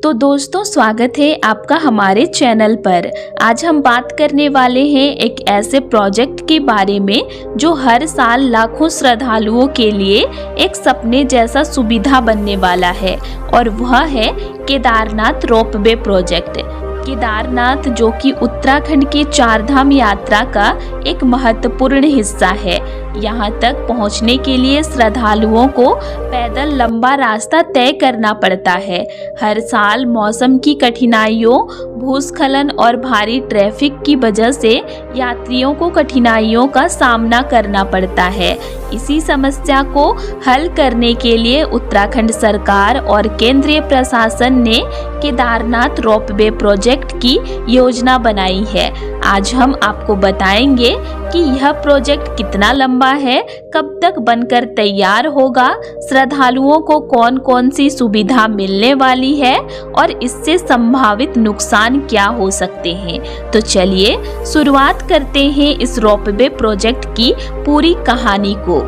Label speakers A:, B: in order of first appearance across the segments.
A: तो दोस्तों, स्वागत है आपका हमारे चैनल पर। आज हम बात करने वाले हैं एक ऐसे प्रोजेक्ट के बारे में जो हर साल लाखों श्रद्धालुओं के लिए एक सपने जैसा सुविधा बनने वाला है, और वह है केदारनाथ रोपवे प्रोजेक्ट। केदारनाथ जो कि उत्तराखंड की चारधाम यात्रा का एक महत्वपूर्ण हिस्सा है। यहाँ तक पहुँचने के लिए श्रद्धालुओं को पैदल लंबा रास्ता तय करना पड़ता है। हर साल मौसम की कठिनाइयों, भूस्खलन और भारी ट्रैफिक की वजह से यात्रियों को कठिनाइयों का सामना करना पड़ता है। इसी समस्या को हल करने के लिए उत्तराखंड सरकार और केंद्रीय प्रशासन ने केदारनाथ रोपवे प्रोजेक्ट की योजना बनाई है। आज हम आपको बताएंगे कि यह प्रोजेक्ट कितना लंबा है, कब तक बनकर तैयार होगा, श्रद्धालुओं को कौन कौन सी सुविधा मिलने वाली है और इससे संभावित नुकसान क्या हो सकते हैं। तो चलिए शुरुआत करते हैं इस रोपवे प्रोजेक्ट की पूरी कहानी को।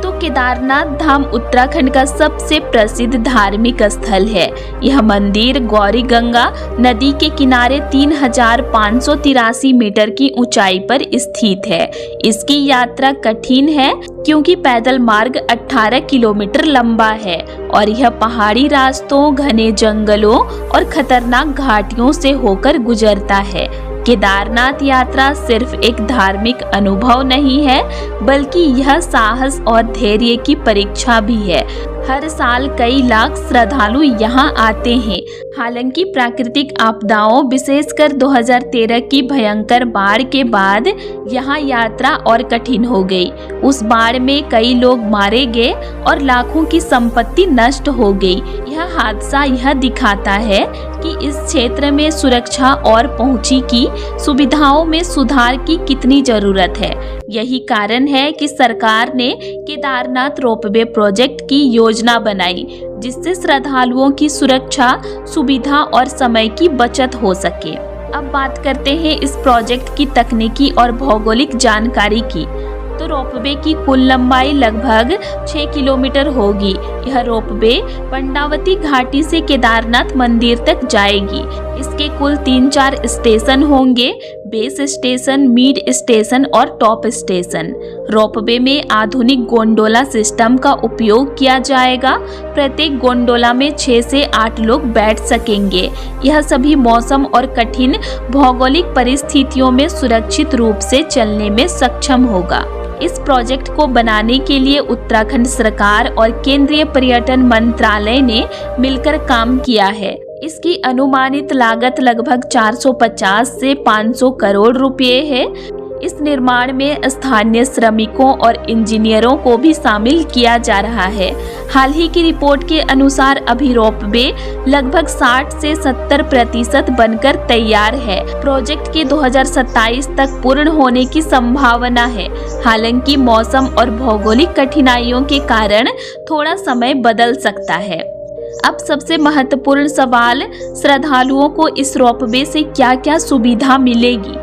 A: तो केदारनाथ धाम उत्तराखंड का सबसे प्रसिद्ध धार्मिक स्थल है। यह मंदिर गौरी गंगा नदी के किनारे 3583 मीटर की ऊंचाई पर स्थित है। इसकी यात्रा कठिन है क्योंकि पैदल मार्ग 18 किलोमीटर लंबा है और यह पहाड़ी रास्तों, घने जंगलों और खतरनाक घाटियों से होकर गुजरता है। केदारनाथ यात्रा सिर्फ एक धार्मिक अनुभव नहीं है, बल्कि यह साहस और धैर्य की परीक्षा भी है। हर साल कई लाख श्रद्धालु यहाँ आते हैं। हालांकि प्राकृतिक आपदाओं, विशेषकर 2013 की भयंकर बाढ़ के बाद यहाँ यात्रा और कठिन हो गई। उस बाढ़ में कई लोग मारे गए और लाखों की संपत्ति नष्ट हो गई। यह हादसा यह दिखाता है कि इस क्षेत्र में सुरक्षा और पहुंची की सुविधाओं में सुधार की कितनी जरूरत है। यही कारण है कि सरकार ने केदारनाथ रोपवे प्रोजेक्ट की योजना बनाई, जिससे श्रद्धालुओं की सुरक्षा, सुविधा और समय की बचत हो सके। अब बात करते हैं इस प्रोजेक्ट की तकनीकी और भौगोलिक जानकारी की। तो रोपवे की कुल लंबाई लगभग 6 किलोमीटर होगी। यह रोपवे पंडावती घाटी से केदारनाथ मंदिर तक जाएगी। इसके कुल 3-4 स्टेशन होंगे: बेस स्टेशन, मिड स्टेशन और टॉप स्टेशन। रोपवे में आधुनिक गोंडोला सिस्टम का उपयोग किया जाएगा। प्रत्येक गोंडोला में 6 से 8 लोग बैठ सकेंगे। यह सभी मौसम और कठिन भौगोलिक परिस्थितियों में सुरक्षित रूप से चलने में सक्षम होगा। इस प्रोजेक्ट को बनाने के लिए उत्तराखंड सरकार और केंद्रीय पर्यटन मंत्रालय ने मिलकर काम किया है। इसकी अनुमानित लागत लगभग 450 से 500 करोड़ रुपए है। इस निर्माण में स्थानीय श्रमिकों और इंजीनियरों को भी शामिल किया जा रहा है। हाल ही की रिपोर्ट के अनुसार अभी रोपवे लगभग 60 से 70% बनकर तैयार है। प्रोजेक्ट के 2027 तक पूर्ण होने की संभावना है। हालांकि मौसम और भौगोलिक कठिनाइयों के कारण थोड़ा समय बदल सकता है। अब सबसे महत्वपूर्ण सवाल, श्रद्धालुओं को इस रोपवे से क्या क्या सुविधा मिलेगी।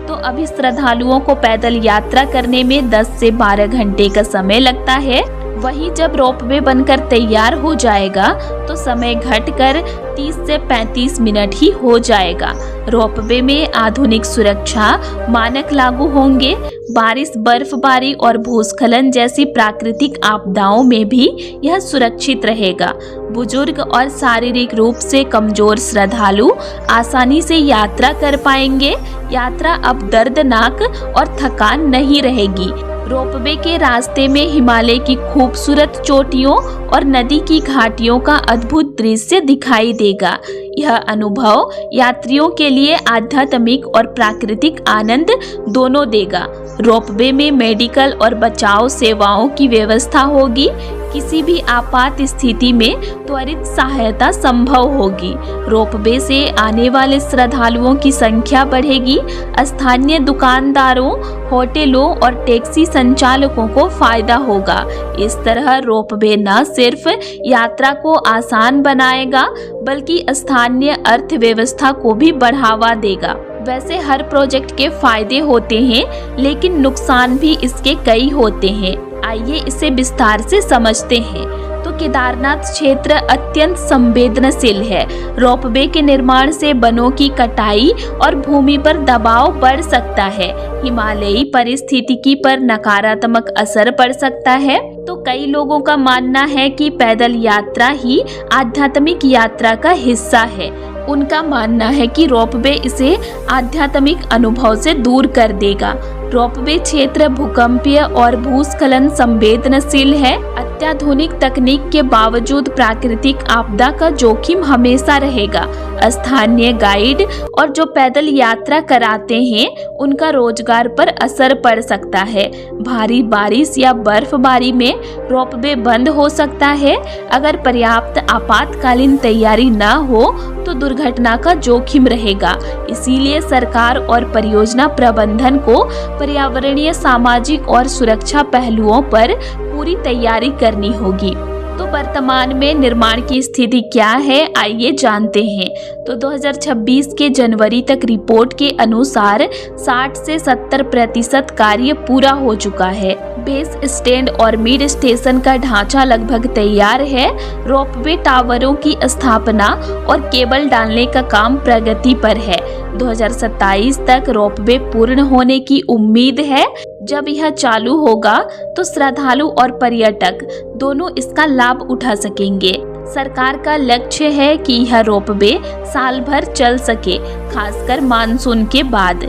A: तो अभी श्रद्धालुओं को पैदल यात्रा करने में 10 से 12 घंटे का समय लगता है। वहीं जब रोपवे बनकर तैयार हो जाएगा तो समय घटकर 30 से 35 मिनट ही हो जाएगा। रोपवे में आधुनिक सुरक्षा मानक लागू होंगे। बारिश, बर्फबारी और भूस्खलन जैसी प्राकृतिक आपदाओं में भी यह सुरक्षित रहेगा। बुजुर्ग और शारीरिक रूप से कमजोर श्रद्धालु आसानी से यात्रा कर पाएंगे। यात्रा अब दर्दनाक और थकान नहीं रहेगी। रोपवे के रास्ते में हिमालय की खूबसूरत चोटियों और नदी की घाटियों का अद्भुत दृश्य दिखाई देगा। यह अनुभव यात्रियों के लिए आध्यात्मिक और प्राकृतिक आनंद दोनों देगा। रोपवे में मेडिकल और बचाव सेवाओं की व्यवस्था होगी। किसी भी आपात स्थिति में त्वरित सहायता संभव होगी। रोपवे से आने वाले श्रद्धालुओं की संख्या बढ़ेगी। स्थानीय दुकानदारों, होटलों और टैक्सी संचालकों को फायदा होगा। इस तरह रोपवे न सिर्फ यात्रा को आसान बनाएगा, बल्कि स्थानीय अर्थव्यवस्था को भी बढ़ावा देगा। वैसे हर प्रोजेक्ट के फायदे होते हैं, लेकिन नुकसान भी इसके कई होते हैं। आइए इसे विस्तार से समझते हैं। तो केदारनाथ क्षेत्र अत्यंत संवेदनशील है। रोपवे के निर्माण से वनों की कटाई और भूमि पर दबाव बढ़ सकता है। हिमालयी पारिस्थितिकी पर नकारात्मक असर पड़ सकता है। तो कई लोगों का मानना है कि पैदल यात्रा ही आध्यात्मिक यात्रा का हिस्सा है। उनका मानना है कि रोपवे इसे आध्यात्मिक अनुभव से दूर कर देगा। रोपवे क्षेत्र भूकंपीय और भूस्खलन संवेदनशील है। अत्याधुनिक तकनीक के बावजूद प्राकृतिक आपदा का जोखिम हमेशा रहेगा। स्थानीय गाइड और जो पैदल यात्रा कराते हैं उनका रोजगार पर असर पड़ सकता है। भारी बारिश या बर्फबारी में रोपवे बंद हो सकता है। अगर पर्याप्त आपातकालीन तैयारी न हो तो दुर्घटना का जोखिम रहेगा। इसीलिए सरकार और परियोजना प्रबंधन को पर्यावरणीय, सामाजिक और सुरक्षा पहलुओं पर पूरी तैयारी करनी होगी। तो वर्तमान में निर्माण की स्थिति क्या है, आइए जानते हैं। तो 2026 के जनवरी तक रिपोर्ट के अनुसार 60 से 70% कार्य पूरा हो चुका है। बेस स्टैंड और मिड स्टेशन का ढांचा लगभग तैयार है। रोपवे टावरों की स्थापना और केबल डालने का काम प्रगति पर है। 2027 तक रोपवे पूर्ण होने की उम्मीद है। जब यह चालू होगा तो श्रद्धालु और पर्यटक दोनों इसका लाभ उठा सकेंगे। सरकार का लक्ष्य है कि यह रोपवे साल भर चल सके, खासकर मानसून के बाद।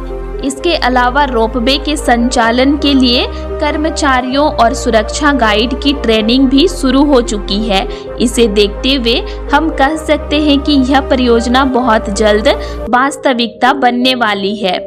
A: इसके अलावा रोपवे के संचालन के लिए कर्मचारियों और सुरक्षा गाइड की ट्रेनिंग भी शुरू हो चुकी है। इसे देखते हुए हम कह सकते हैं कि यह परियोजना बहुत जल्द वास्तविकता बनने वाली है।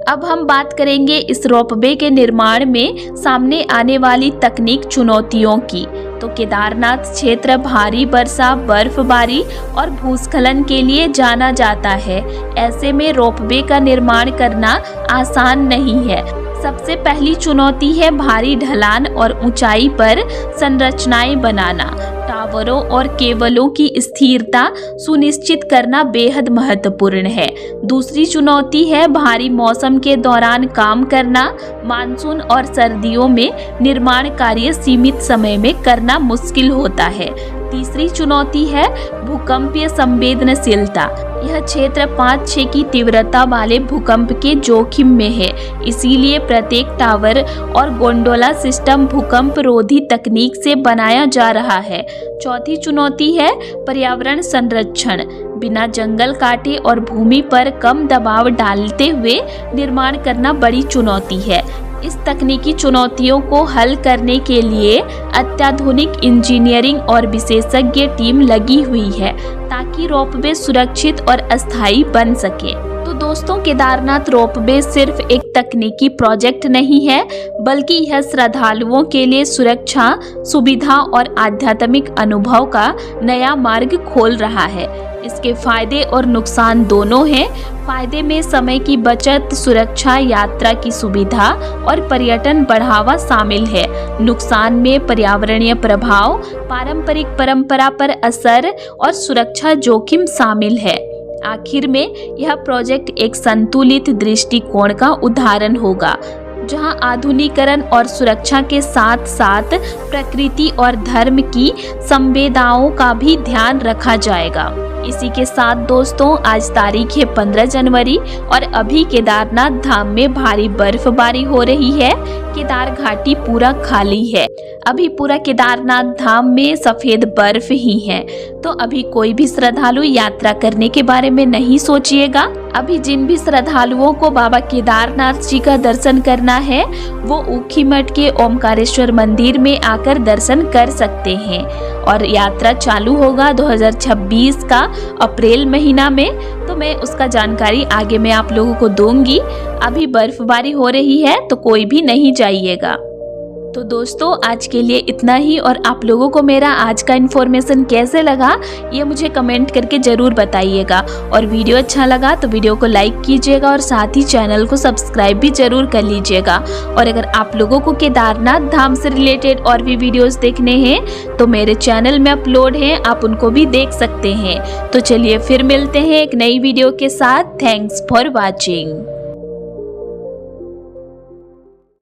A: अब हम बात करेंगे इस रोपवे के निर्माण में सामने आने वाली तकनीक चुनौतियों की। तो केदारनाथ क्षेत्र भारी वर्षा, बर्फबारी और भूस्खलन के लिए जाना जाता है। ऐसे में रोपवे का निर्माण करना आसान नहीं है। सबसे पहली चुनौती है भारी ढलान और ऊंचाई पर संरचनाएं बनाना। टावरों और केबलों की स्थिरता सुनिश्चित करना बेहद महत्वपूर्ण है। दूसरी चुनौती है भारी मौसम के दौरान काम करना। मानसून और सर्दियों में निर्माण कार्य सीमित समय में करना मुश्किल होता है। तीसरी चुनौती है भूकंपीय संवेदनशीलता। यह क्षेत्र 5-6 की तीव्रता वाले भूकंप के जोखिम में है। इसीलिए प्रत्येक टावर और गोंडोला सिस्टम भूकंप रोधी तकनीक से बनाया जा रहा है। चौथी चुनौती है पर्यावरण संरक्षण। बिना जंगल काटे और भूमि पर कम दबाव डालते हुए निर्माण करना बड़ी चुनौती है। इस तकनीकी चुनौतियों को हल करने के लिए अत्याधुनिक इंजीनियरिंग और विशेषज्ञ टीम लगी हुई है ताकि रोपवे सुरक्षित और अस्थायी बन सके। तो दोस्तों, केदारनाथ रोपवे सिर्फ एक तकनीकी प्रोजेक्ट नहीं है, बल्कि यह श्रद्धालुओं के लिए सुरक्षा, सुविधा और आध्यात्मिक अनुभव का नया मार्ग खोल रहा है। इसके फायदे और नुकसान दोनों हैं। फायदे में समय की बचत, सुरक्षा, यात्रा की सुविधा और पर्यटन बढ़ावा शामिल है। नुकसान में पर्यावरणीय प्रभाव, पारंपरिक परंपरा पर असर और सुरक्षा जोखिम शामिल है। आखिर में यह प्रोजेक्ट एक संतुलित दृष्टिकोण का उदाहरण होगा, जहां आधुनिकीकरण और सुरक्षा के साथ साथ प्रकृति और धर्म की संवेदनाओं का भी ध्यान रखा जाएगा। इसी के साथ दोस्तों, आज तारीख है 15 जनवरी और अभी केदारनाथ धाम में भारी बर्फबारी हो रही है। केदार घाटी पूरा खाली है। अभी पूरा केदारनाथ धाम में सफेद बर्फ ही है। तो अभी कोई भी श्रद्धालु यात्रा करने के बारे में नहीं सोचिएगा। अभी जिन भी श्रद्धालुओं को बाबा केदारनाथ जी का दर्शन करना है वो ऊखीमठ के ओमकारेश्वर मंदिर में आकर दर्शन कर सकते हैं। और यात्रा चालू होगा 2026 का अप्रैल महीना में। तो मैं उसका जानकारी आगे मैं आप लोगों को दूंगी। अभी बर्फबारी हो रही है तो कोई भी नहीं जाइएगा। तो दोस्तों, आज के लिए इतना ही। और आप लोगों को मेरा आज का इन्फॉर्मेशन कैसे लगा ये मुझे कमेंट करके ज़रूर बताइएगा। और वीडियो अच्छा लगा तो वीडियो को लाइक कीजिएगा और साथ ही चैनल को सब्सक्राइब भी ज़रूर कर लीजिएगा। और अगर आप लोगों को केदारनाथ धाम से रिलेटेड और भी वीडियोस देखने हैं तो मेरे चैनल में अपलोड हैं, आप उनको भी देख सकते हैं। तो चलिए फिर मिलते हैं एक नई वीडियो के साथ। Thanks for watching.